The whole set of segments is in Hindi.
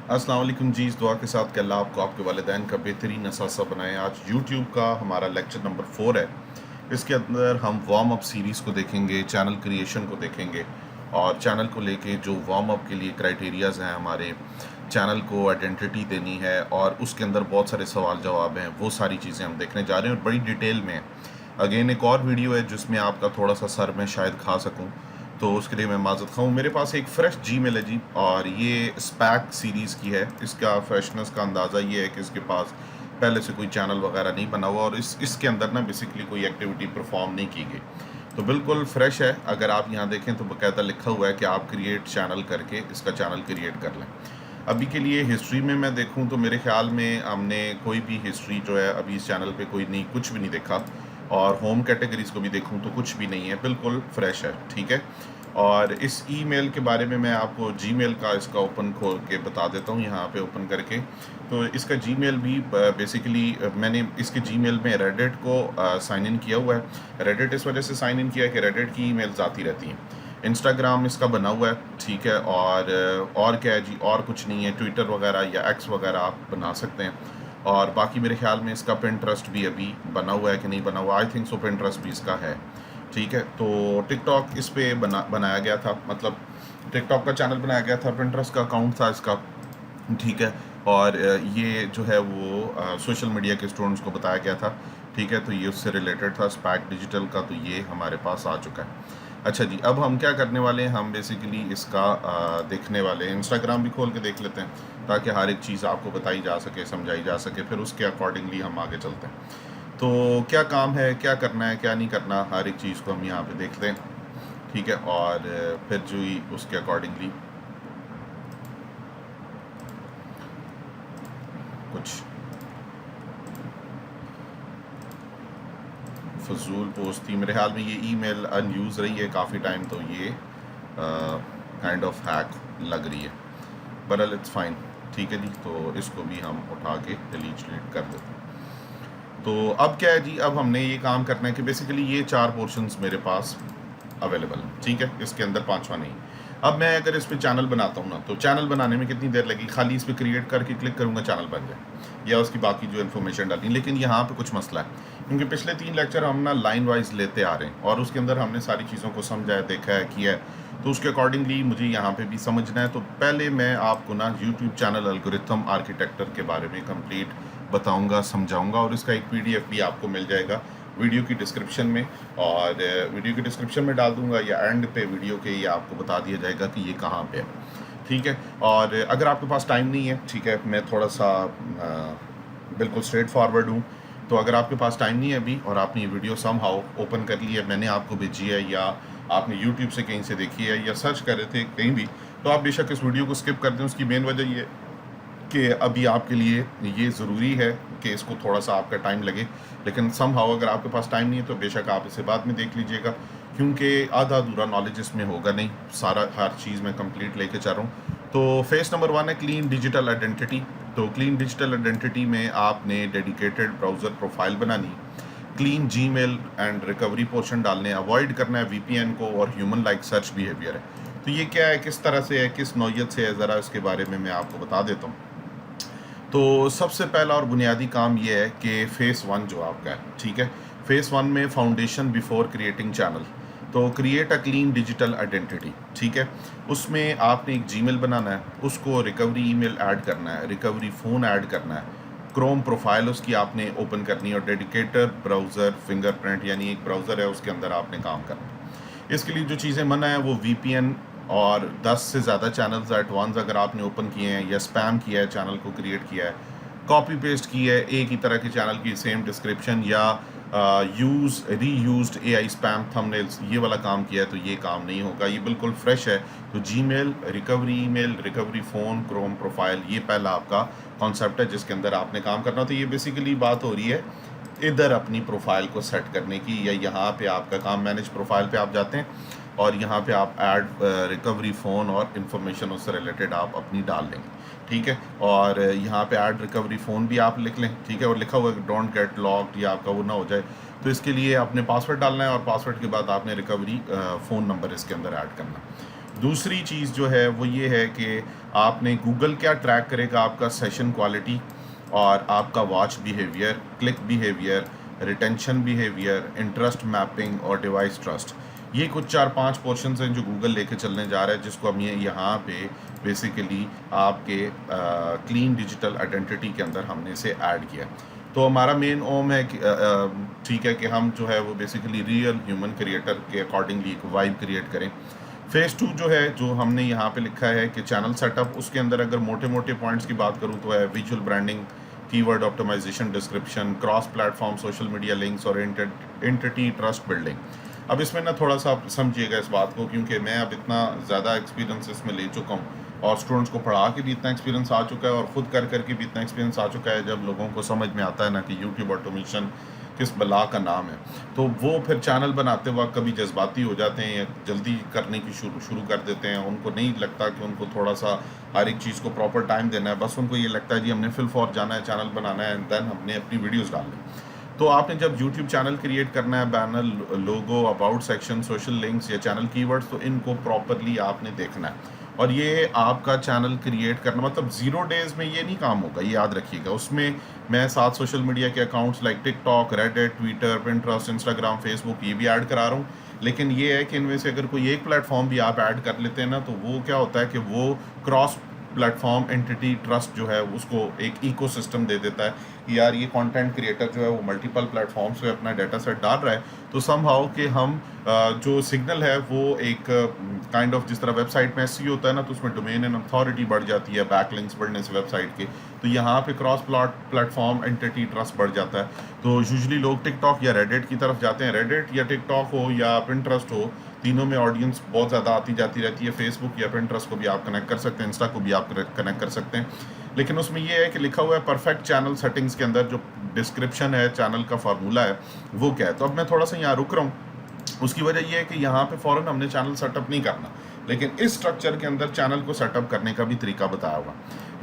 अस्सलाम वालेकुम जी। इस दुआ के साथ कि अल्लाह आपको आपके वालिदैन का बेहतरीन असासा बनाए। आज यूट्यूब का हमारा लेक्चर नंबर 4 है। इसके अंदर हम वार्म अप सीरीज़ को देखेंगे, चैनल क्रिएशन को देखेंगे और चैनल को लेके जो वार्म अप के लिए क्राइटेरियाज़ हैं, हमारे चैनल को आइडेंटिटी देनी है और उसके अंदर बहुत सारे सवाल जवाब हैं, वो सारी चीज़ें हम देखने जा रहे हैं और बड़ी डिटेल में है। अगेन एक और वीडियो है जिसमें आपका थोड़ा सा सर मैं शायद खा सकूं, तो उसके लिए मैं माज़रत खाऊँ। मेरे पास एक फ़्रेश जीमेल है जी और ये स्पैक सीरीज़ की है। इसका फ्रेशनेस का अंदाज़ा ये है कि इसके पास पहले से कोई चैनल वगैरह नहीं बना हुआ और इसके अंदर ना बेसिकली कोई एक्टिविटी परफॉर्म नहीं की गई, तो बिल्कुल फ्रेश है। अगर आप यहाँ देखें तो बाकायदा लिखा हुआ है कि आप क्रिएट चैनल करके इसका चैनल क्रिएट कर लें। अभी के लिए हिस्ट्री में मैं देखूं तो मेरे ख्याल में हमने कोई भी हिस्ट्री जो है अभी इस चैनल पे कोई नहीं, कुछ भी नहीं देखा और होम कैटेगरीज को भी देखूं तो कुछ भी नहीं है, बिल्कुल फ्रेश है। ठीक है, और इस ईमेल के बारे में मैं आपको जीमेल का इसका ओपन खोल के बता देता हूँ यहाँ पे ओपन करके। तो इसका जीमेल भी बेसिकली मैंने इसके जीमेल में रेडिट को साइन इन किया हुआ है। रेडिट इस वजह से साइन इन किया है कि रेडिट की ईमेल्स आती रहती हैं। इंस्टाग्राम इसका बना हुआ है, ठीक है, और क्या है जी, और कुछ नहीं है। ट्विटर वगैरह या एक्स वगैरह आप बना सकते हैं और बाकी मेरे ख्याल में इसका पिंटरेस्ट भी अभी बना हुआ है कि नहीं बना हुआ, आई थिंक सो पिंटरेस्ट भी इसका है। ठीक है, तो टिकटॉक इस पे बनाया गया था, मतलब टिकटॉक का चैनल बनाया गया था, पिंटरेस्ट का अकाउंट था इसका। ठीक है, और ये जो है वो सोशल मीडिया के स्टूडेंट्स को बताया गया था। ठीक है, तो ये उससे रिलेटेड था स्पैक डिजिटल का, तो ये हमारे पास आ चुका है। अच्छा जी, अब हम क्या करने वाले हैं, हम बेसिकली इसका देखने वाले हैं। इंस्टाग्राम भी खोल के देख लेते हैं ताकि हर एक चीज़ आपको बताई जा सके, समझाई जा सके, फिर उसके अकॉर्डिंगली हम आगे चलते हैं। तो क्या काम है, क्या करना है, क्या नहीं करना, हर एक चीज़ को हम यहाँ पे देखते हैं। ठीक है, और फिर जो ही उसके अकॉर्डिंगली कुछ फजूल पोस्ट थी मेरे ख्याल में, ये ईमेल अनयूज़ रही है काफ़ी टाइम, तो ये काइंड ऑफ हैक लग रही है, बहरहाल इट्स फाइन। ठीक है जी, तो इसको भी हम उठा के डिलीट कर देते हैं। तो अब क्या है जी, अब हमने ये काम करना है कि बेसिकली ये 4 पोर्शंस मेरे पास अवेलेबल हैं। ठीक है, इसके अंदर 5वां नहीं। अब मैं अगर इस पर चैनल बनाता हूँ ना, तो चैनल बनाने में कितनी देर लगेगी, खाली इस पर क्रिएट करके क्लिक करूँगा चैनल बन जाए, या उसकी बाकी जो इन्फॉर्मेशन डालनी। लेकिन यहाँ पे कुछ मसला है, क्योंकि पिछले 3 लेक्चर हम ना लाइन वाइज लेते आ रहे हैं और उसके अंदर हमने सारी चीज़ों को समझा है, देखा है, किया है, तो उसके अकॉर्डिंगली मुझे यहाँ पे भी समझना है। तो पहले मैं आपको ना यूट्यूब चैनल एल्गोरिथम आर्किटेक्चर के बारे में कंप्लीट बताऊंगा, समझाऊंगा, और इसका एक पीडीएफ भी आपको मिल जाएगा वीडियो की डिस्क्रिप्शन में, और वीडियो की डिस्क्रिप्शन में डाल दूंगा या एंड पे वीडियो के ये आपको बता दिया जाएगा कि ये कहाँ पे है। ठीक है, और अगर आपके पास टाइम नहीं है, ठीक है, मैं थोड़ा सा बिल्कुल स्ट्रेट फॉरवर्ड हूँ, तो अगर आपके पास टाइम नहीं है अभी और आपने ये वीडियो सम हाउ ओपन कर ली है, मैंने आपको भेजी है या आपने यूट्यूब से कहीं से देखी है या सर्च कर रहे थे कहीं भी, तो आप बेशक इस वीडियो को स्किप कर दें। उसकी मेन वजह ये कि अभी आपके लिए ये ज़रूरी है कि इसको थोड़ा सा आपका टाइम लगे, लेकिन सम हाउ अगर आपके पास टाइम नहीं है तो बेशक आप इसे बाद में देख लीजिएगा, क्योंकि आधा अधूरा नॉलेज इसमें होगा नहीं, सारा हर चीज़ मैं कंप्लीट लेके चल रहा हूँ। तो फेस नंबर 1 है क्लीन डिजिटल आइडेंटिटी। तो क्लीन डिजिटल आइडेंटिटी में आपने डेडिकेटेड ब्राउज़र प्रोफाइल बनानी, clean Gmail and recovery portion डालने, अवॉइड करना है वीपीएन को, और ह्यूमन लाइक सर्च बिहेवियर है। तो ये क्या है, किस तरह से है, किस नौयत से है, ज़रा इसके बारे में मैं आपको बता देता हूँ। तो सबसे पहला और बुनियादी काम ये है कि फेस 1 जो आपका है, ठीक है, फेस 1 में फाउंडेशन बिफोर क्रिएटिंग चैनल, तो create a clean digital identity. ठीक है, उसमें आपने एक जीमेल बनाना है, उसको रिकवरी ईमेल ऐड करना है, रिकवरी फ़ोन ऐड करना है, क्रोम प्रोफाइल उसकी आपने ओपन करनी है, और डेडिकेटेड ब्राउज़र फिंगरप्रिंट, यानी एक ब्राउज़र है उसके अंदर आपने काम करना है। इसके लिए जो चीज़ें मना है वो वीपीएन और 10 से ज़्यादा चैनल्स एट वंस अगर आपने ओपन किए हैं, या स्पैम किया है, चैनल को क्रिएट किया है, कॉपी पेस्ट की है एक ही तरह के चैनल की सेम डिस्क्रिप्शन, या रीयूज्ड एआई स्पैम थंबनेल्स, ये वाला काम किया है, तो ये काम नहीं होगा, ये बिल्कुल फ्रेश है। तो Gmail, recovery email, recovery phone, Chrome profile, ये पहला आपका कॉन्सेप्ट है जिसके अंदर आपने काम करना। तो ये बेसिकली बात हो रही है इधर अपनी प्रोफाइल को सेट करने की, या यहाँ पे आपका काम मैनेज प्रोफाइल पे आप जाते हैं और यहाँ पे आप ऐड रिकवरी फ़ोन और इन्फॉर्मेशन उससे रिलेटेड आप अपनी डाल लेंगे। ठीक है, और यहाँ पे ऐड रिकवरी फ़ोन भी आप लिख लें, ठीक है, और लिखा हुआ है डोंट गेट लॉक्ड, या आपका वो ना हो जाए, तो इसके लिए आपने पासवर्ड डालना है, और पासवर्ड के बाद आपने रिकवरी फ़ोन नंबर इसके अंदर ऐड करना। दूसरी चीज़ जो है वो ये है कि आपने गूगल क्या ट्रैक करेगा, आपका सेशन क्वालिटी और आपका watch behaviour, click behaviour, retention behaviour, interest mapping और डिवाइस ट्रस्ट। ये कुछ 4-5 पोर्शंस हैं जो गूगल लेके चलने जा रहा है, जिसको हम ये यहाँ पे बेसिकली आपके क्लीन डिजिटल आइडेंटिटी के अंदर हमने इसे ऐड किया। तो हमारा मेन ओम है कि ठीक है कि हम जो है वो बेसिकली रियल ह्यूमन क्रिएटर के अकॉर्डिंगली एक वाइब क्रिएट करें। फेज़ 2 जो है, जो हमने यहाँ पे लिखा है कि चैनल सेटअप, उसके अंदर अगर मोटे मोटे पॉइंट्स की बात करूँ तो है visual branding, keyword optimization, description, cross platform social media links और एंटिटी ट्रस्ट बिल्डिंग। अब इसमें ना थोड़ा सा आप समझिएगा इस बात को, क्योंकि मैं अब इतना ज़्यादा एक्सपीरियंस इसमें ले चुका हूँ और स्टूडेंट्स को पढ़ा के भी इतना एक्सपीरियंस आ चुका है और ख़ुद कर करके भी इतना एक्सपीरियंस आ चुका है, जब लोगों को समझ में आता है ना कि यूट्यूब ऑटोमेशन किस बला का नाम है, तो वो फिर चैनल बनाते वक्त कभी जज्बाती हो जाते हैं या जल्दी करने की शुरू कर देते हैं। उनको नहीं लगता कि उनको थोड़ा सा हर एक चीज़ को प्रॉपर टाइम देना है, बस उनको ये लगता है जी हमने फिल फॉर जाना है, चैनल बनाना है एंड देन हमने अपनी वीडियोज़ डालनी। तो आपने जब यूट्यूब चैनल क्रिएट करना है, banner, logo, about section, social links या चैनल कीवर्ड्स, तो इनको प्रॉपरली आपने देखना है। और ये आपका चैनल क्रिएट करना मतलब 0 डेज़ में ये नहीं काम होगा, ये याद रखिएगा। उसमें मैं 7 सोशल मीडिया के accounts like TikTok, Reddit, Twitter, Pinterest, Instagram, Facebook ये भी ऐड करा रहा हूँ। लेकिन ये है कि इनमें से अगर कोई एक प्लेटफॉर्म भी आप ऐड कर लेते हैं ना, तो वो क्या होता है कि वो क्रॉस प्लेटफॉर्म एंटिटी ट्रस्ट जो है उसको एक इकोसिस्टम दे देता है कि यार ये कंटेंट क्रिएटर जो है वो मल्टीपल प्लेटफॉर्म्स पे अपना डाटा सेट डाल रहा है, तो समहाउ कि हम जो सिग्नल है वो एक काइंड ऑफ जिस तरह वेबसाइट में एसईओ होता है ना, तो उसमें डोमेन एंड अथॉरिटी बढ़ जाती है बैकलिंक्स बढ़ने से वेबसाइट के, तो यहाँ पे क्रॉस प्लेटफॉर्म एंटिटी ट्रस्ट बढ़ जाता है। तो यूजुअली लोग टिकटॉक या रेडिट की तरफ जाते हैं, रेडिट या टिकटॉक हो या पिंटरेस्ट हो, तीनों में ऑडियंस बहुत ज़्यादा आती जाती रहती है। फेसबुक या पिंटरेस्ट को भी आप कनेक्ट कर सकते हैं, इंस्टा को भी आप कनेक्ट कर सकते हैं। लेकिन उसमें ये है कि लिखा हुआ है परफेक्ट चैनल सेटिंग्स के अंदर जो डिस्क्रिप्शन है, चैनल का फार्मूला है वो क्या है। तो अब मैं थोड़ा सा यहाँ रुक रहा हूँ, उसकी वजह ये है कि यहाँ पे फ़ौरन हमने चैनल सेटअप नहीं करना, लेकिन इस स्ट्रक्चर के अंदर चैनल को सेटअप करने का भी तरीका बताया हुआ।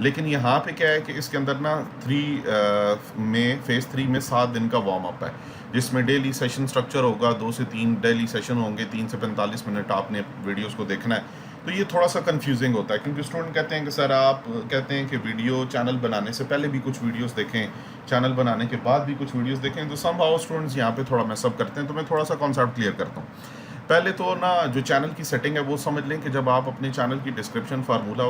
लेकिन यहाँ पे क्या है कि इसके अंदर ना फेज़ 3 में 7 दिन का वार्म अप है, जिसमें डेली सेशन स्ट्रक्चर होगा, 2 से 3 डेली सेशन होंगे, 3 से 45 मिनट आपने वीडियोस को देखना है। तो ये थोड़ा सा कंफ्यूजिंग होता है, क्योंकि स्टूडेंट कहते हैं कि सर आप कहते हैं कि वीडियो चैनल बनाने से पहले भी कुछ वीडियोस देखें, चैनल बनाने के बाद भी कुछ वीडियोस देखें, तो समहाउ स्टूडेंट्स यहाँ पे थोड़ा मैसअप करते हैं। तो मैं थोड़ा सा कॉन्सेप्ट क्लियर करता हूँ। पहले तो ना जो चैनल की सेटिंग है वो समझ लें कि जब आप अपने चैनल की डिस्क्रिप्शन फार्मूला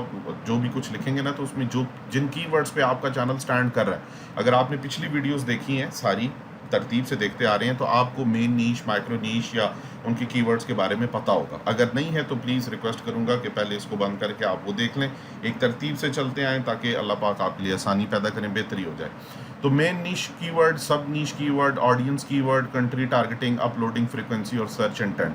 जो भी कुछ लिखेंगे ना, तो उसमें जो जिन कीवर्ड्स पे आपका चैनल स्टैंड कर रहा है, अगर आपने पिछली वीडियोस देखी हैं, सारी तरतीब से देखते आ रहे हैं, तो आपको मेन नीश, माइक्रो नीश या उनकी कीवर्ड्स के बारे में पता होगा। अगर नहीं है तो प्लीज़ रिक्वेस्ट करूंगा कि पहले इसको बंद करके आप वो देख लें, एक तरतीब से चलते आएँ ताकि अल्लाह पाक आपके लिए आसानी पैदा करें, बेहतरी हो जाए। तो main niche keyword, sub niche keyword, audience keyword, country targeting, uploading frequency और सर्च इंटेंट,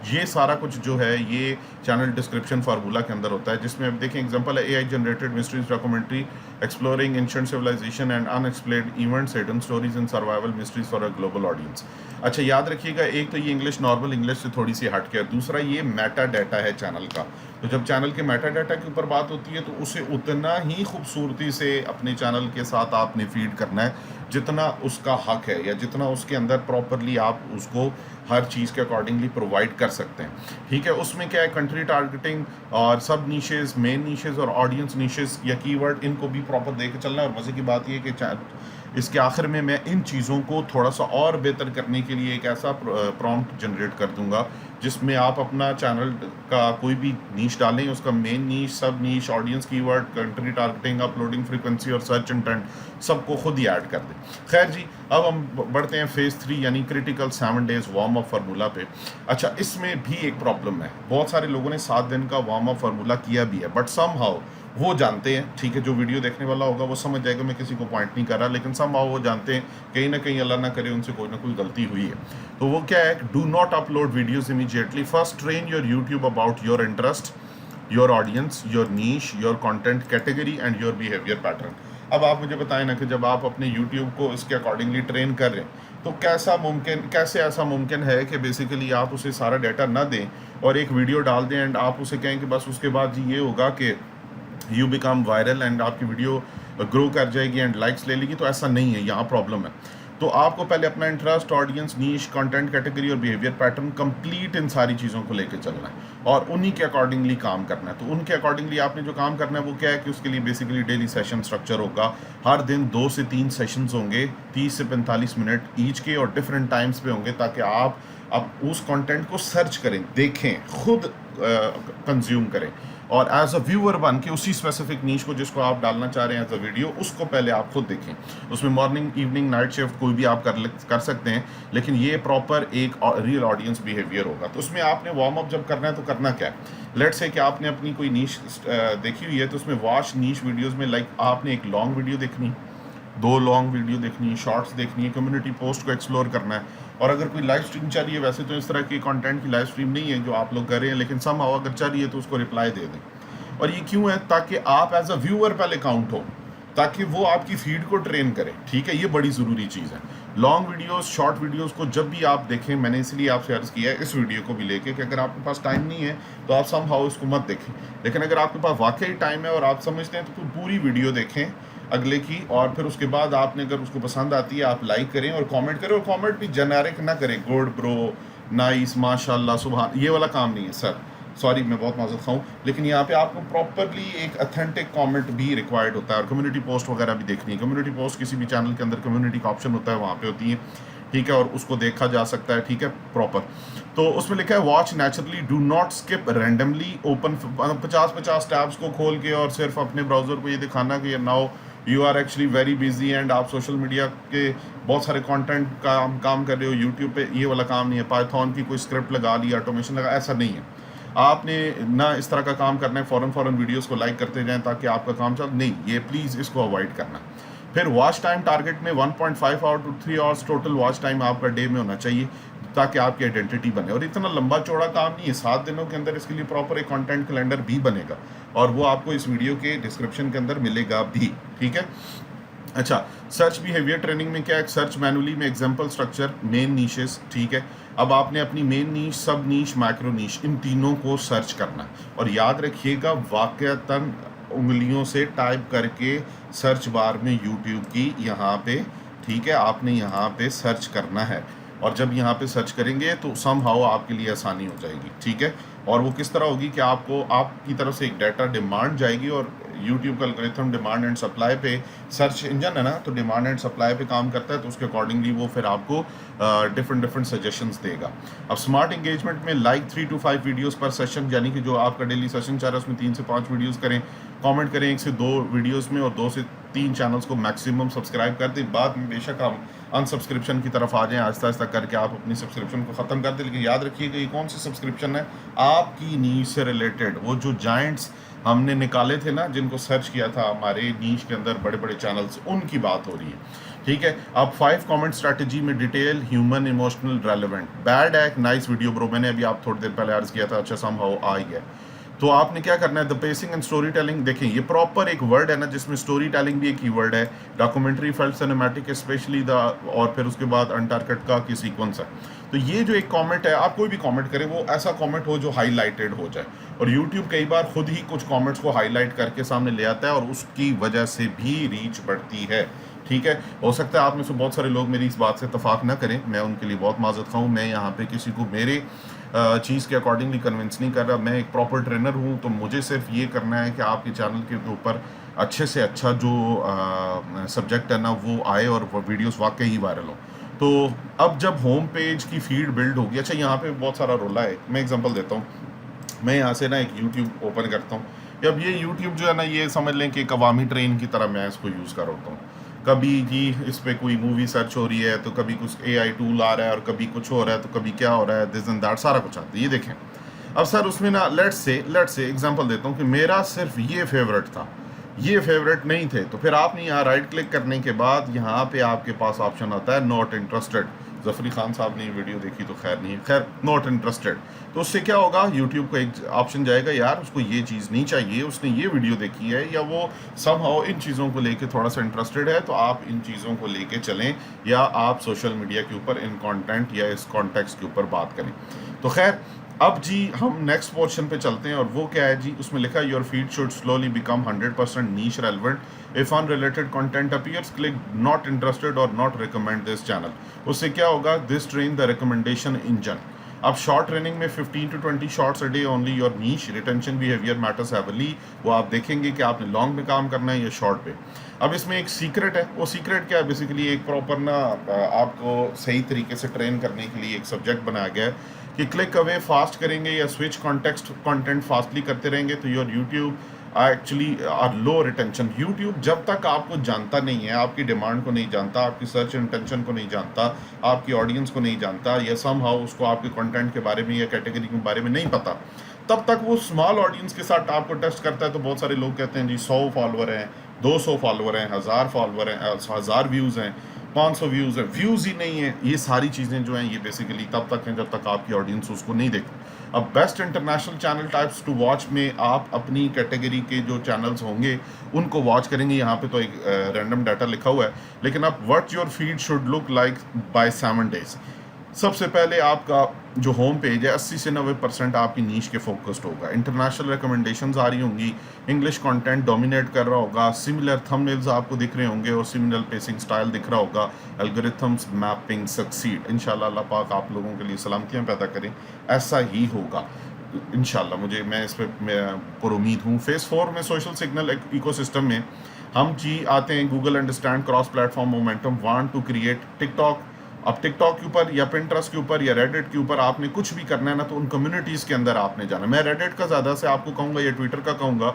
ये सारा कुछ जो है ये चैनल डिस्क्रिप्शन फार्मूला के अंदर होता है, जिसमें अब देखें एग्जांपल है AI generated mysteries documentary exploring ancient civilization and unexplained events, hidden stories and survival mysteries for a global audience. अच्छा याद रखिएगा, एक तो ये इंग्लिश नॉर्मल इंग्लिश से थोड़ी सी हट के, दूसरा ये मेटा डाटा है चैनल का। तो जब चैनल के मेटा डाटा के ऊपर बात होती है तो उसे उतना ही खूबसूरती से अपने चैनल के साथ आपने फीड करना है जितना उसका हक है, या जितना उसके अंदर प्रॉपरली आप उसको हर चीज़ के अकॉर्डिंगली प्रोवाइड कर सकते हैं। ठीक है, उसमें क्या है, कंट्री टारगेटिंग और सब नीशेज़, मेन नीशेज़ और ऑडियंस नीशेज़ या कीवर्ड, इनको भी प्रॉपर देके चलना है। और मज़े की बात ये कि इसके आखिर में मैं इन चीज़ों को थोड़ा सा और बेहतर करने के लिए एक ऐसा प्रॉम्प्ट जनरेट कर दूंगा जिसमें आप अपना चैनल का कोई भी नीश डालें, उसका main niche, sub niche, audience keyword, country targeting, uploading frequency और सर्च इंटेंट सबको खुद ही ऐड कर दें। खैर जी, अब हम बढ़ते हैं फेज़ 3 यानी critical 7 days warm up formula पे। अच्छा, इसमें भी एक प्रॉब्लम है, बहुत सारे लोगों ने 7 दिन का वार्म अप फार्मूला किया भी है, बट समहाउ वो जानते हैं, ठीक है, जो वीडियो देखने वाला होगा वो समझ जाएगा, मैं किसी को पॉइंट नहीं कर रहा, लेकिन समहाउ वो जानते हैं कहीं ना कहीं, अल्लाह ना करे, उनसे कोई ना कोई गलती हुई है। तो वो क्या है, do not upload videos immediately, first train your YouTube about your interest, your audience, your niche, your content category and your behaviour pattern. अब आप मुझे बताएं ना कि जब आप अपने यूट्यूब को इसके अकॉर्डिंगली ट्रेन कर रहे हैं, तो कैसे ऐसा मुमकिन है कि बेसिकली आप उसे सारा डाटा ना दें और एक वीडियो डाल दें एंड आप उसे कहें कि बस उसके बाद जी ये होगा कि यू बिकम वायरल एंड आपकी वीडियो ग्रो कर जाएगी एंड लाइक्स ले लेगी। तो ऐसा नहीं है, यहाँ प्रॉब्लम है। तो आपको पहले अपना इंटरेस्ट, ऑडियंस, नीश, कंटेंट कैटेगरी और बिहेवियर पैटर्न कंप्लीट इन सारी चीज़ों को लेके चलना है और उन्हीं के अकॉर्डिंगली काम करना है। तो उनके अकॉर्डिंगली आपने जो काम करना है वो क्या है कि उसके लिए बेसिकली डेली सेशन स्ट्रक्चर होगा। हर दिन 2 से 3 सेशंस होंगे, 30 से 45 मिनट ईच के और डिफरेंट टाइम्स पे होंगे, ताकि आप उस कंटेंट को सर्च करें, देखें, खुद कंज्यूम करें और एज अ व्यूअर बन के उसी स्पेसिफिक नीश को जिसको आप डालना चाह रहे हैं एज अ वीडियो, उसको पहले आप खुद देखें। उसमें मॉर्निंग, इवनिंग, नाइट शिफ्ट कोई भी आप कर सकते हैं, लेकिन ये प्रॉपर एक रियल ऑडियंस बिहेवियर होगा। तो उसमें आपने वार्म अप जब करना है तो करना क्या है, लेट्स से कि आपने अपनी कोई नीश देखी हुई है, तो उसमें वॉच नीश वीडियोज़ में लाइक आपने एक लॉन्ग वीडियो देखनी, 2 लॉन्ग वीडियो देखनी है, शॉर्ट्स देखनी है, कम्युनिटी पोस्ट को एक्सप्लोर करना है। और अगर कोई लाइव स्ट्रीम चल रही है, वैसे तो इस तरह की कंटेंट की लाइव स्ट्रीम नहीं है जो आप लोग कर रहे हैं, लेकिन समहाउ अगर चल रही है तो उसको रिप्लाई दे दें। और ये क्यों है, ताकि आप एज अ व्यूअर पहले काउंट हो, ताकि वो आपकी फीड को ट्रेन करे। ठीक है, ये बड़ी ज़रूरी चीज़ है। लॉन्ग वीडियोस, शॉर्ट वीडियोस को जब भी आप देखें, मैंने इसलिए आपसे अर्ज़ किया है इस वीडियो को भी लेके कि अगर आपके पास टाइम नहीं है तो आप समहाउ इसको मत देखें, लेकिन अगर आपके पास वाकई टाइम है और आप समझते हैं तो पूरी वीडियो देखें अगले की, और फिर उसके बाद आपने अगर उसको पसंद आती है आप लाइक करें और कमेंट करें। और कमेंट भी जेनेरिक ना करें, गुड ब्रो, नाइस, माशाल्लाह, सुभान, ये वाला काम नहीं है सर, सॉरी मैं बहुत माजूद खाऊँ, लेकिन यहाँ पे आपको प्रॉपरली एक अथेंटिक कमेंट भी रिक्वायर्ड होता है। और कम्युनिटी पोस्ट वगैरह भी देखनी है। कम्युनिटी पोस्ट किसी भी चैनल के अंदर कम्युनिटी का ऑप्शन होता है, वहाँ पे होती है, ठीक है, और उसको देखा जा सकता है, ठीक है, प्रॉपर। तो उसमें लिखा है watch naturally, do not skip randomly, open 50 tabs को खोल के और सिर्फ अपने ब्राउज़र को ये दिखाना कि now you are actually very busy and आप सोशल मीडिया के बहुत सारे कंटेंट का काम कर रहे हो यूट्यूब पे, ये वाला काम नहीं है। पाइथन की कोई स्क्रिप्ट लगा ली, ऑटोमेशन लगा, ऐसा नहीं है। आपने ना इस तरह का काम करना है फ़ौरन वीडियोस को लाइक करते जाएं ताकि आपका काम चल, नहीं, ये प्लीज़ इसको अवॉइड करना। फिर वॉच टाइम टारगेट में 1.5 hour to 3 hours total watch time आपका डे में होना चाहिए, ताकि आपकी आइडेंटिटी बने। और इतना लंबा चौड़ा काम नहीं है, 7 दिनों के अंदर इसके लिए प्रॉपर एक कंटेंट कैलेंडर भी बनेगा और वो आपको इस वीडियो के डिस्क्रिप्शन के अंदर मिलेगा भी, ठीक है। अच्छा, सर्च बिहेवियर ट्रेनिंग में क्या है, सर्च मैनुअली में एग्जाम्पल स्ट्रक्चर, मेन नीशेस, ठीक है। अब आपने अपनी मेन नीश, सब नीश, मैक्रो नीश, इन तीनों को सर्च करना और याद रखिएगा वाकयातन उंगलियों से टाइप करके सर्च बार में यूट्यूब की यहाँ पे, ठीक है, आपने यहाँ पे सर्च करना है। और जब यहाँ पे सर्च करेंगे तो समहाउ आपके लिए आसानी हो जाएगी, ठीक है। और वो किस तरह होगी कि आपको आपकी तरफ से एक डाटा डिमांड जाएगी और यूट्यूब का एल्गोरिथम डिमांड एंड सप्लाई पे, सर्च इंजन है ना, तो डिमांड एंड सप्लाई पे काम करता है, तो उसके अकॉर्डिंगली वो फिर आपको डिफरेंट सजेशंस देगा। अब स्मार्ट एंगेजमेंट में लाइक 3 to 5 वीडियोस पर सेशन, यानी कि जो आपका डेली सेशन चाह रहा है उसमें 3 से 5 वीडियोस करें, कमेंट करें 1 से 2 वीडियोस में, और 2 से 3 चैनल्स को मैक्सिमम सब्सक्राइब कर दें। बाद में बेशक हम अनसब्सक्रिप्शन की तरफ आ जाएं, आहिस्ता आहिस्ता करके आप अपनी सब्सक्रिप्शन को ख़त्म कर दें, लेकिन याद रखिएगा ये कौन सी सब्सक्रिप्शन है, आपकी नीश से रिलेटेड। वो जो जायंट्स हमने निकाले थे ना, जिनको सर्च किया था हमारे नीश के अंदर बड़े बड़े चैनल्स, उनकी बात हो रही है, ठीक है। अब 5 कमेंट स्ट्रैटेजी में detail, human, emotional, relevant, bad act, nice video bro, मैंने अभी आप थोड़ी देर पहले अर्ज किया था, अच्छा समहाउ आ गया। तो आपने क्या करना है, the pacing and story telling, देखें ये प्रॉपर एक वर्ड है ना जिसमें स्टोरी टेलिंग भी एक कीवर्ड है, documentary, film, cinematic, specially the, और फिर उसके बाद अनटारगेट का की सीक्वेंस है। तो ये जो एक कमेंट है, आप कोई भी कमेंट करें वो ऐसा कमेंट हो जो हाईलाइटेड हो जाए, और यूट्यूब कई बार खुद ही कुछ कमेंट्स को हाईलाइट करके सामने ले आता है और उसकी वजह से भी रीच बढ़ती है, ठीक है। हो सकता है आप में से बहुत सारे लोग मेरी इस बात से इत्तेफाक ना करें, मैं उनके लिए बहुत माजरत खाऊँ, मैं यहाँ पे किसी को मेरे चीज़ के अकॉर्डिंगली कन्विंस नहीं कर रहा। मैं एक प्रॉपर ट्रेनर हूँ, तो मुझे सिर्फ ये करना है कि आपके चैनल के ऊपर अच्छे से अच्छा जो सब्जेक्ट है ना वो आए और वो वीडियोस वाकई ही वायरल हो। तो अब जब होम पेज की फीड बिल्ड होगी, अच्छा यहाँ पे बहुत सारा रोला है, मैं एग्जांपल देता हूँ। मैं यहाँ से ना एक यूट्यूब ओपन करता हूँ, अब ये यूट्यूब जो है ना, ये समझ लें कि एक अवामी ट्रेन की तरह मैं इसको यूज़ कर होता हूँ। कभी जी इस पर कोई मूवी सर्च हो रही है, तो कभी कुछ AI टूल आ रहा है, और कभी कुछ हो रहा है, तो कभी क्या हो रहा है, दिस एंड दैट, सारा कुछ आता है। ये देखें, अब सर उसमें ना लेट्स से एग्जांपल देता हूँ कि मेरा सिर्फ ये फेवरेट था, ये फेवरेट नहीं थे, तो फिर आपने यहाँ राइट क्लिक करने के बाद यहाँ पे आपके पास ऑप्शन आता है नॉट इंटरेस्टेड। जफरी खान साहब ने ये वीडियो देखी तो खैर नहीं, खैर नॉट इंटरेस्टेड, तो उससे क्या होगा, यूट्यूब को एक ऑप्शन जाएगा, यार उसको ये चीज़ नहीं चाहिए, उसने ये वीडियो देखी है, या वो समहाउ इन चीज़ों को लेके थोड़ा सा इंटरेस्टेड है, तो आप इन चीज़ों को लेके चलें, या आप सोशल मीडिया के ऊपर इन कंटेंट या इस कॉन्टेक्स्ट के ऊपर बात करें। तो खैर अब जी हम नेक्स्ट पोर्शन पे चलते हैं और वो क्या है जी, उसमें लिखा है your feed should slowly become 100% niche relevant. If unrelated content appears click not interested और नॉट रिकमेंड दिस चैनल। उससे क्या होगा, this train the recommendation engine. अब शॉर्ट ट्रेनिंग में 15 to 20 shorts a day only your niche retention behaviour matters heavily. वो आप देखेंगे कि आपने लॉन्ग में काम करना है या शॉर्ट पे। अब इसमें एक सीक्रेट है, वो सीक्रेट क्या है, बेसिकली एक प्रॉपर ना आपको सही तरीके से ट्रेन करने के लिए एक सब्जेक्ट बनाया गया है कि क्लिक अवे फास्ट करेंगे या स्विच कॉन्टेक्स्ट कंटेंट फास्टली करते रहेंगे तो your YouTube actually are low retention. YouTube जब तक आपको जानता नहीं है, आपकी डिमांड को नहीं जानता, आपकी सर्च इंटेंशन को नहीं जानता, आपकी ऑडियंस को नहीं जानता, या समहाउ उसको आपके कंटेंट के बारे में या कैटेगरी के बारे में नहीं पता, तब तक वो स्मॉल ऑडियंस के साथ आपको टेस्ट करता है। तो बहुत सारे लोग कहते हैं जी 100 फॉलोअर हैं, 200 फॉलोअर हैं, 1000 फॉलोअर हैं, 1000 व्यूज़ हैं, 500 व्यूज़ हैं, व्यूज़ ही नहीं है। ये सारी चीज़ें जो हैं ये बेसिकली तब तक हैं जब तक आपकी ऑडियंस उसको नहीं देखती। अब best international channel types to watch में आप अपनी कैटेगरी के जो चैनल्स होंगे उनको वॉच करेंगे। यहाँ पे तो एक रैंडम डाटा लिखा हुआ है, लेकिन आप what your feed should look like by 7 days। सबसे पहले आपका जो होम पेज है 80 से 90% आपकी नीश के फोकस्ड होगा। इंटरनेशनल रिकमेंडेशंस आ रही होंगी, इंग्लिश कंटेंट डोमिनेट कर रहा होगा, सिमिलर थंबनेल्स आपको दिख रहे होंगे और सिमिलर पेसिंग स्टाइल दिख रहा होगा। Algorithms mapping succeed. इंशाल्लाह अल्लाह पाक आप लोगों के लिए सलामतियाँ पैदा करें, ऐसा ही होगा इंशाल्लाह। मैं इस पर पुरुमीद हूँ। फेज़ 4 में सोशल सिग्नल इकोसिस्टम में हम जी आते हैं Google understand cross platform momentum want to create TikTok. अब टिकटॉक के ऊपर या पिंटरेस्ट के ऊपर या रेडिट के ऊपर आपने कुछ भी करना है ना, तो उन कम्युनिटीज़ के अंदर आपने जाना। मैं रेडिट का ज़्यादा से आपको कहूँगा या ट्विटर का कहूँगा।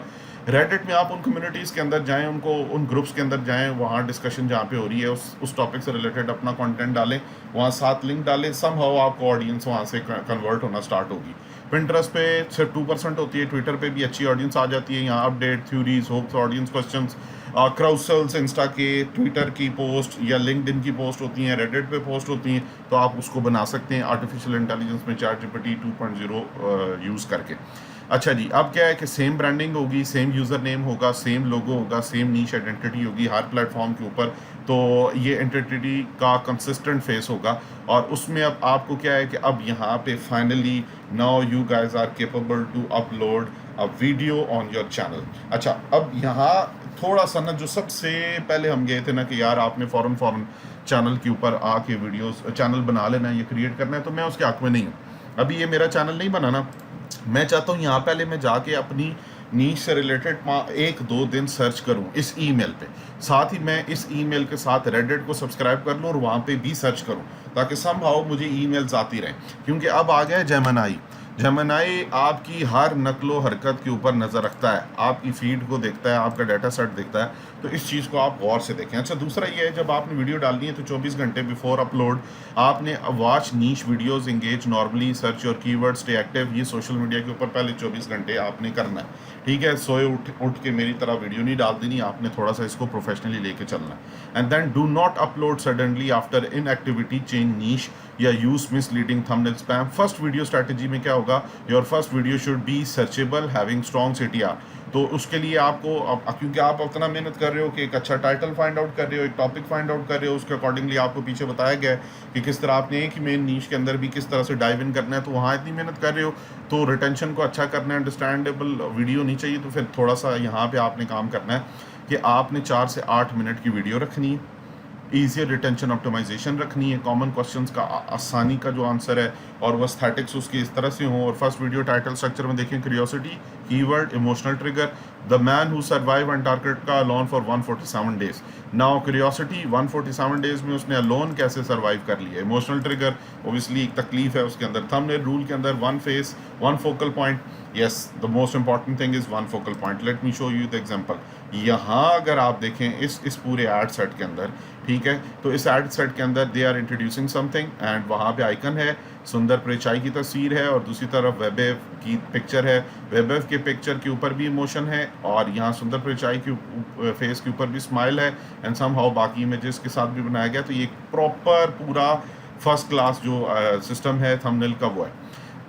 रेडिट में आप उन कम्युनिटीज़ के अंदर जाएं, उनको उन ग्रुप्स के अंदर जाएं, वहाँ डिस्कशन जहाँ पे हो रही है उस टॉपिक से रिलेटेड अपना कंटेंट डालें, वहाँ साथ लिंक डालें, समहाउ आपको ऑडियंस वहाँ से कन्वर्ट होना स्टार्ट होगी। पिंटरेस्ट पे सिर्फ 2% होती है, ट्विटर पे भी अच्छी ऑडियंस आ जाती है। यहाँ update, theories, hopes, audience questions, carousels, Insta के, ट्विटर की पोस्ट या लिंक्डइन की पोस्ट होती हैं, रेडिट पे पोस्ट होती हैं, तो आप उसको बना सकते हैं आर्टिफिशियल इंटेलिजेंस में ChatGPT 2.0 यूज़ करके। अच्छा जी, अब क्या है कि सेम ब्रांडिंग होगी, सेम यूज़र नेम होगा, सेम लोगो होगा, सेम नीश आइडेंटिटी होगी हर प्लेटफॉर्म के ऊपर। तो ये एंटिटी का कंसिस्टेंट फेस होगा। और उसमें अब आपको क्या है कि अब यहाँ पे finally now you guys are capable to upload a video on your channel. अच्छा, अब यहाँ थोड़ा सा ना, जो सबसे पहले हम गए थे ना कि यार आपने फ़ौरन चैनल के ऊपर आके वीडियोस चैनल बना लेना है, ये क्रिएट करना है, तो मैं उसके हक़ में नहीं हूँ। अभी ये मेरा चैनल नहीं बना ना, मैं चाहता हूँ यहाँ पहले मैं जाके अपनी नीश से रिलेटेड 1-2 दिन सर्च करूँ इस ईमेल पे, साथ ही मैं इस ईमेल के साथ रेडिट को सब्सक्राइब कर लूँ और वहाँ पे भी सर्च करूँ, ताकि समहाउ मुझे ईमेल्स आती रहें। क्योंकि अब आ गया जेमिनी। जेमिनी आपकी हर नकलो हरकत के ऊपर नज़र रखता है, आपकी फीड को देखता है, आपका डाटा सेट देखता है, तो इस चीज़ को आप गौर से देखें। अच्छा, दूसरा ये है, जब आपने वीडियो डालनी है तो 24 घंटे बिफोर अपलोड आपने watch niche videos, engage normally, search your keyword, stay active, ये सोशल मीडिया के ऊपर पहले 24 घंटे आपने करना है। ठीक है, सोए उठ के मेरी तरह वीडियो नहीं डाल देनी, आपने थोड़ा सा इसको प्रोफेशनली लेके चलना है। And then do not upload suddenly after inactivity, change niche या use misleading thumbnail spam. First video strategy में क्या होगा, your first video should be searchable, having strong CTR। तो उसके लिए आपको क्योंकि आप उतना मेहनत कर रहे हो कि एक अच्छा टाइटल फाइंड आउट कर रहे हो, एक टॉपिक फाइंड आउट कर रहे हो, उसके अकॉर्डिंगली आपको पीछे बताया गया है कि किस तरह आपने एक ही मेन नीश के अंदर भी किस तरह से डाइव इन करना है। तो वहाँ इतनी मेहनत कर रहे हो तो रिटेंशन को अच्छा करना है, अंडरस्टैंडेबल वीडियो नहीं चाहिए, तो फिर थोड़ा सा यहाँ पे आपने काम करना है कि आपने 4 से 8 मिनट की वीडियो रखनी है, ईजियर रिटेंशन ऑप्टिमाइजेशन रखनी है, कॉमन क्वेश्चंस का आसानी का जो आंसर है और वो एस्थेटिक्स उसकी इस तरह से हों। और फर्स्ट वीडियो टाइटल स्ट्रक्चर में देखें, curiosity, keyword, emotional trigger, the man who survive Antarctica alone for 147 days. Now curiosity 147 days में उसने अलोन कैसे सर्वाइव कर लिया। इमोशनल ट्रिगर ओबियसली एक तकलीफ है उसके अंदर। थंबनेल रूल के अंदर 1 face 1 focal point. Yes, the most important thing is 1 focal point. Let me show you the example. यहाँ अगर आप देखें इस पूरे एड सेट के अंदर, ठीक है, तो इस एड सेट के अंदर they are introducing something and वहाँ पे आइकन है, सुंदर परिचाई की तस्वीर है और दूसरी तरफ वेबेव की पिक्चर है। वेबेव के पिक्चर के ऊपर भी इमोशन है और यहाँ सुंदर परिचाई की फेस के ऊपर भी स्माइल है एंड समहाउ बाकी इमेजेस के साथ भी बनाया गया। तो ये प्रॉपर पूरा फर्स्ट क्लास जो सिस्टम है थंबनेल का वो है।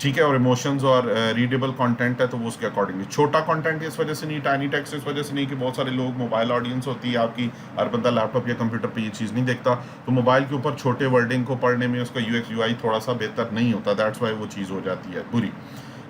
ठीक है, और इमोशंस और रीडेबल कंटेंट है तो वो उसके अकॉर्डिंगली। छोटा कंटेंट इस वजह से नहीं, टाइनी टेक्स्ट इस वजह से नहीं कि बहुत सारे लोग, मोबाइल ऑडियंस होती है आपकी, हर बंदा लैपटॉप या कंप्यूटर पे ये चीज़ नहीं देखता, तो मोबाइल के ऊपर छोटे वर्डिंग को पढ़ने में उसका यूएक्स यूआई थोड़ा सा बेहतर नहीं होता, दैट्स वाई वो चीज़ हो जाती है बुरी।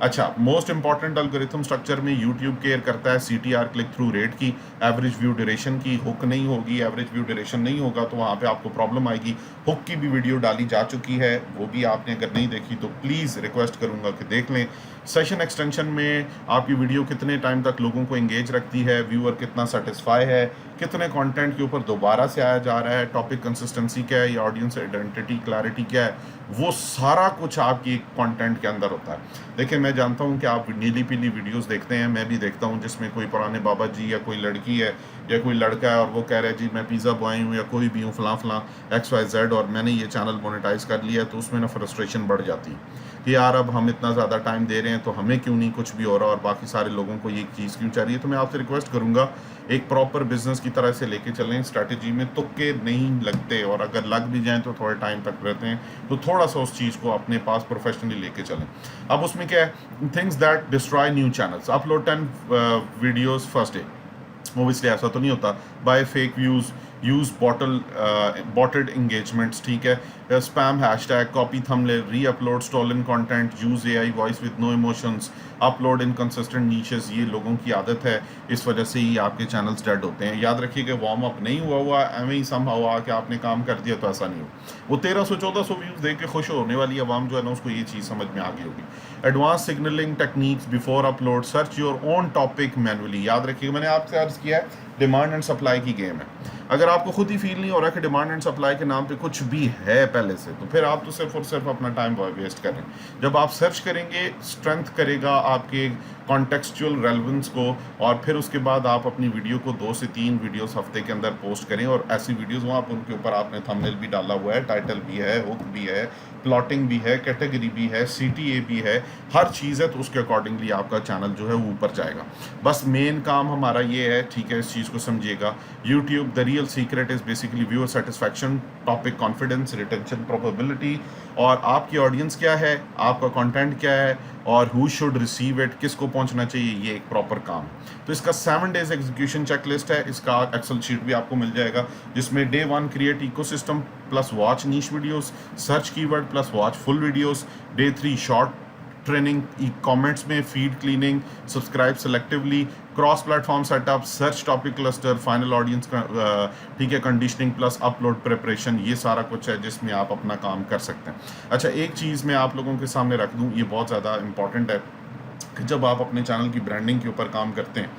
अच्छा, मोस्ट इंपॉर्टेंट एल्गोरिथम स्ट्रक्चर में यूट्यूब केयर करता है सीटीआर, क्लिक थ्रू रेट की, एवरेज व्यू ड्यूरेशन की। हुक नहीं होगी, एवरेज व्यू ड्यूरेशन नहीं होगा तो वहाँ पे आपको प्रॉब्लम आएगी। हुक की भी वीडियो डाली जा चुकी है, वो भी आपने अगर नहीं देखी तो प्लीज़ रिक्वेस्ट करूँगा कि देख लें। सेशन एक्सटेंशन में आपकी वीडियो कितने टाइम तक लोगों को एंगेज रखती है, व्यूअर कितना सेटिस्फाई है, कितने कंटेंट के ऊपर दोबारा से आया जा रहा है, टॉपिक कंसिस्टेंसी क्या है, या ऑडियंस आइडेंटिटी क्लैरिटी क्या है, वो सारा कुछ आपकी कंटेंट के अंदर होता है। देखिए, मैं जानता हूँ कि आप नीली पीली वीडियोस देखते हैं, मैं भी देखता हूँ, जिसमें कोई पुराने बाबा जी या कोई लड़की है या कोई लड़का है और वो कह रहा है जी मैं पिज़्ज़ा बॉय हूँ या कोई भी हूँ फलां फलां XYZ और मैंने ये चैनल मोनेटाइज कर लिया है, तो उसमें ना फ्रस्ट्रेशन बढ़ जाती है कि यार अब हम इतना ज़्यादा टाइम दे रहे हैं तो हमें क्यों नहीं कुछ भी हो रहा और बाकी सारे लोगों को ये चीज़ क्यों चाहिए। तो मैं आपसे रिक्वेस्ट करूँगा, एक प्रॉपर बिजनेस की तरह से लेके चलें, स्ट्रैटेजी में तुक्के नहीं लगते, और अगर लग भी जाएँ तो थोड़े टाइम तक रहते हैं, तो थोड़ा सा उस चीज़ को अपने पास प्रोफेशनली लेके चलें। अब उसमें क्या है, things that destroy new channels, upload 10 videos first day, obviously ऐसा तो नहीं होता, buy fake views, use botted engagements, ठीक है, spam hashtag, copy thumbnail, re upload stolen content, use AI voice with no emotions, upload inconsistent niches, ये लोगों की आदत है, इस वजह से ही आपके चैनल्स डेड होते हैं। याद रखिए वार्म अप नहीं हुआ एवं ही सम हुआ कि आपने काम कर दिया, तो ऐसा नहीं हो। वो 1300-1400 व्यूज़ देख के खुश होने वाली आवाम जो है ना, उसको ये चीज़ समझ में आ गई होगी। Advance signalling techniques before upload, search your own topic manually. याद रखिएगा, मैंने आपसे अर्ज किया है डिमांड एंड सप्लाई की गेम है। अगर आपको खुद ही फील नहीं हो रहा कि डिमांड एंड सप्लाई के नाम पे कुछ भी है पहले से, तो फिर आप तो सिर्फ और सिर्फ अपना टाइम वेस्ट करें। जब आप सर्च करेंगे, स्ट्रेंथ करेगा आपके कॉन्टेक्सचुअल रेलेवेंस को, और फिर उसके बाद आप अपनी वीडियो को 2 से 3 वीडियोस हफ्ते के अंदर पोस्ट करें, और ऐसी वीडियोस वहाँ पर उनके ऊपर आपने थंबनेल भी डाला हुआ है, टाइटल भी है, हुक भी है, प्लॉटिंग भी है, कैटेगरी भी है, CTA भी है, हर चीज़ है, तो उसके अकॉर्डिंगली आपका चैनल जो है वो ऊपर जाएगा। बस मेन काम हमारा ये है, ठीक है, इस चीज़ को समझिएगा। YouTube, the real secret is basically viewer satisfaction, topic confidence, retention probability, और आपकी ऑडियंस क्या है, आपका कंटेंट क्या है, और हु शुड रिसीव इट, किसको पहुंचना चाहिए, ये एक प्रॉपर काम। तो इसका 7 डेज एग्जीक्यूशन चेकलिस्ट है, इसका एक्सेल शीट भी आपको मिल जाएगा, जिसमें day 1 create ecosystem plus watch niche videos, search keyword plus watch full videos, day 3 short training, comments में feed cleaning, subscribe selectively, cross platform setup, search topic cluster, final audience का ठीक है कंडीशनिंग प्लस अपलोड प्रिपरेशन, ये सारा कुछ है जिसमें आप अपना काम कर सकते हैं। अच्छा, एक चीज़ मैं आप लोगों के सामने रख दूं, ये बहुत ज़्यादा इंपॉर्टेंट है कि जब आप अपने चैनल की ब्रांडिंग के ऊपर काम करते हैं,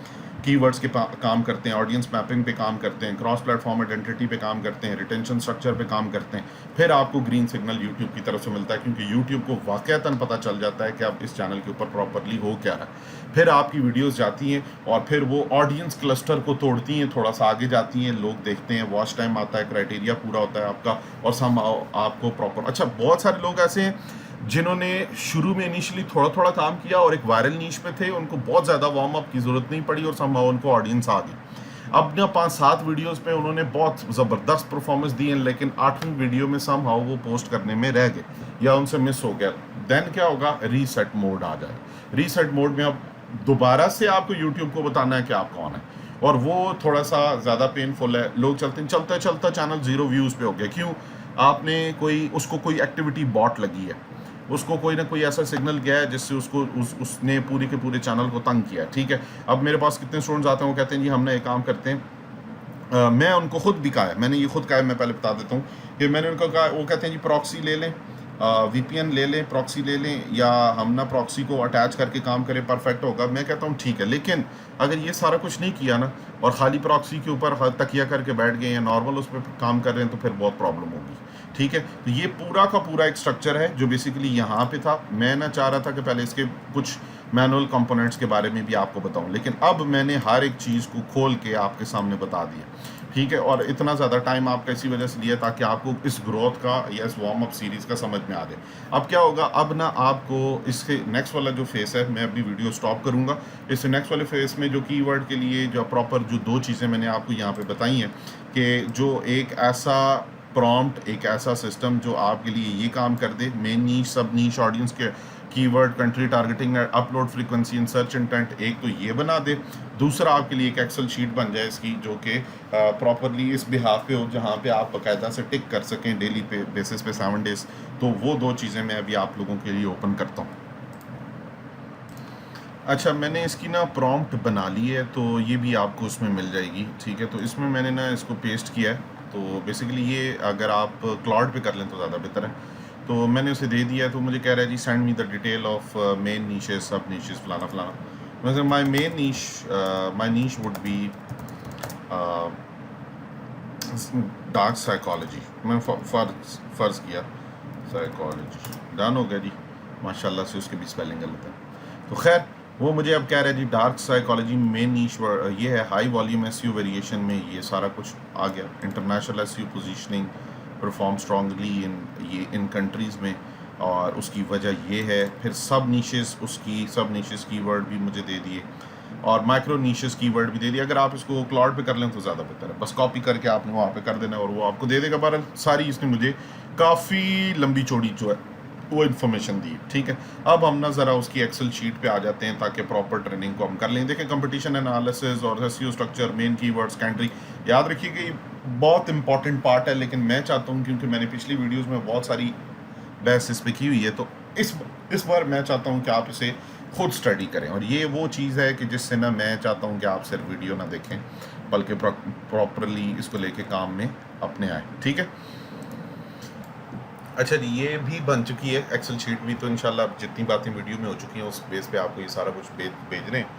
कीवर्ड्स के काम करते हैं, ऑडियंस मैपिंग पे काम करते हैं, क्रॉस प्लेटफॉर्म आइडेंटिटी पे काम करते हैं, रिटेंशन स्ट्रक्चर पे काम करते हैं, फिर आपको ग्रीन सिग्नल यूट्यूब की तरफ से मिलता है, क्योंकि यूट्यूब को वाकईतन पता चल जाता है कि आप इस चैनल के ऊपर प्रॉपरली हो क्या रहा है। फिर आपकी वीडियोस जाती हैं और फिर वो ऑडियंस क्लस्टर को तोड़ती हैं, थोड़ा सा आगे जाती हैं, लोग देखते हैं, वॉच टाइम आता है, क्राइटेरिया पूरा होता है आपका, और सम आपको प्रॉपर। अच्छा, बहुत सारे लोग ऐसे हैं जिन्होंने शुरू में इनिशियली थोड़ा थोड़ा काम किया और एक वायरल नीश पे थे, उनको बहुत ज़्यादा वार्म अप की ज़रूरत नहीं पड़ी और समहाउ उनको ऑडियंस आ गई। अब ना 5-7 वीडियोस पे उन्होंने बहुत ज़बरदस्त परफॉर्मेंस दी है, लेकिन 8वीं वीडियो में समहाउ वो पोस्ट करने में रह गए या उनसे मिस हो गया। देन क्या होगा, रीसेट मोड आ जाए। रीसेट मोड में अब दोबारा से आपको यूट्यूब को बताना है कि आप कौन है, और वो थोड़ा सा ज़्यादा पेनफुल है। लोग चलते चलता चैनल 0 व्यूज़ पे हो गया। क्यों? आपने उसको कोई एक्टिविटी बॉट लगी है, उसको कोई ना कोई ऐसा सिग्नल गया है जिससे उसको उसने पूरे के पूरे चैनल को तंग किया। ठीक है, अब मेरे पास कितने स्टूडेंट्स आते हैं, वो कहते हैं जी हमने एक काम करते हैं, मैं उनको खुद भी कहा है, मैंने ये खुद कहा है, मैं पहले बता देता हूँ कि मैंने उनको कहा, वो कहते हैं जी प्रॉक्सी ले लें, VPN ले लें, प्रॉक्सी ले लें, या हम ना प्रॉक्सी को अटैच करके काम करें, परफेक्ट होगा। मैं कहता हूँ ठीक है, लेकिन अगर ये सारा कुछ नहीं किया ना और खाली प्रॉक्सी के ऊपर तकिया करके बैठ गए या नॉर्मल उस पर काम कर रहे हैं, तो फिर बहुत प्रॉब्लम होगी। ठीक है, तो ये पूरा का पूरा एक स्ट्रक्चर है जो बेसिकली यहाँ पे था। मैं ना चाह रहा था कि पहले इसके कुछ मैनुअल कंपोनेंट्स के बारे में भी आपको बताऊं, लेकिन अब मैंने हर एक चीज़ को खोल के आपके सामने बता दिया। ठीक है, और इतना ज़्यादा टाइम आपका इसी वजह से लिया ताकि आपको इस ग्रोथ का या इस वार्म अप सीरीज़ का समझ में आ जाए। अब क्या होगा, अब ना आपको इसके नेक्स्ट वाला जो फेस है, मैं अपनी वीडियो स्टॉप करूँगा, इस नेक्स्ट वाले फेस में जो कीवर्ड के लिए जो प्रॉपर जो 2 चीज़ें मैंने आपको यहाँ पे बताई हैं, कि जो एक ऐसा प्रॉम्प्ट, एक ऐसा सिस्टम जो आपके लिए ये काम कर दे, main niche, sub niche, audience के keyword, country targeting, upload frequency and search intent, एक तो ये बना दे। दूसरा आपके लिए एक एक्सेल शीट बन जाए इसकी, जो कि प्रॉपरली इस बिहाफ पे हो, जहाँ पे आप बाकायदा से टिक कर सकें डेली पे बेसिस पे 7 डेज़। तो वो 2 चीज़ें मैं अभी आप लोगों के लिए ओपन करता हूँ। अच्छा, मैंने इसकी ना प्रॉम्प्ट बना ली है, तो ये भी आपको उसमें मिल जाएगी, ठीक है। तो इसमें मैंने ना इसको पेस्ट किया है। तो बेसिकली ये अगर आप क्लाउड पे कर लें तो ज़्यादा बेहतर है। तो मैंने उसे दे दिया है। तो मुझे कह रहा है जी send me the detail of main niches, sub niches, फलाना फलाना। मतलब my main niche, my niche would be dark psychology. मैंने फ़र्ज़ किया साइकोलॉजी, डन हो गया जी। माशाल्लाह से उसके भी स्पेलिंग गलत है। तो खैर, वो मुझे अब कह रहा है जी डार्क साइकोलॉजी मेन नीश ये है। हाई वॉल्यूम एसईओ वेरिएशन में ये सारा कुछ आ गया। International SEO positioning perform strongly इन कंट्रीज़ में, और उसकी वजह ये है। फिर सब नीशेस, उसकी सब नीशेस कीवर्ड भी मुझे दे दिए, और माइक्रो नीशेस कीवर्ड भी दे दिया। अगर आप इसको क्लाउड पे कर लें तो ज़्यादा बेहतर है। बस कॉपी करके आपने वहाँ पे कर देना और वो आपको दे देगा। बहरहाल सारी इसने मुझे काफ़ी लंबी चौड़ी जो है वो इन्फॉर्मेशन दी, ठीक है। अब हम ना ज़रा उसकी एक्सेल शीट पे आ जाते हैं, ताकि प्रॉपर ट्रेनिंग को हम कर लें। देखें, कंपटीशन एनालिसिस और SEO structure, main keywords, country, याद रखिए कि बहुत इंपॉर्टेंट पार्ट है। लेकिन मैं चाहता हूँ, क्योंकि मैंने पिछली वीडियोज़ में बहुत सारी बहस इस पे की हुई है, तो इस बार मैं चाहता हूँ कि आप इसे खुद स्टडी करें। और ये वो चीज़ है कि जिससे ना मैं चाहता हूँ कि आप सिर्फ वीडियो ना देखें, बल्कि प्रॉपरली इसको लेके काम में अपने आए, ठीक है। अच्छा जी, ये भी बन चुकी है एक्सेल शीट भी। तो इंशाल्लाह जितनी बातें वीडियो में हो चुकी हैं उस बेस पे आपको ये सारा कुछ भेज रहे हैं।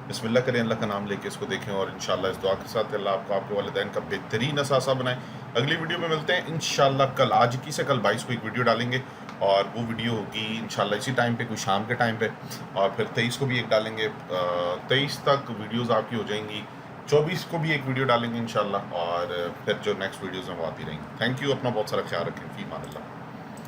बिस्मिल्लाह करें, अल्लाह का नाम लेके इसको देखें, और इंशाल्लाह इस दुआ के साथ अल्लाह आपको आपके वालिदैन का बेहतरीन असासा बनाए। अगली वीडियो में मिलते हैं इंशाल्लाह। कल, आज की से कल 22 को एक वीडियो डालेंगे, और वो वीडियो होगी इंशाल्लाह इसी टाइम पे, कोई शाम के टाइम पे। और फिर 23 को भी एक डालेंगे। 23 तक वीडियोज़ आपकी हो जाएंगी। 24 को भी एक वीडियो डालेंगे इंशाल्लाह, और फिर जो नेक्स्ट वीडियोज़ हैं वो आती रहेंगी। थैंक यू, अपना बहुत सारा ख्याल रखें। फी मान अल्लाह।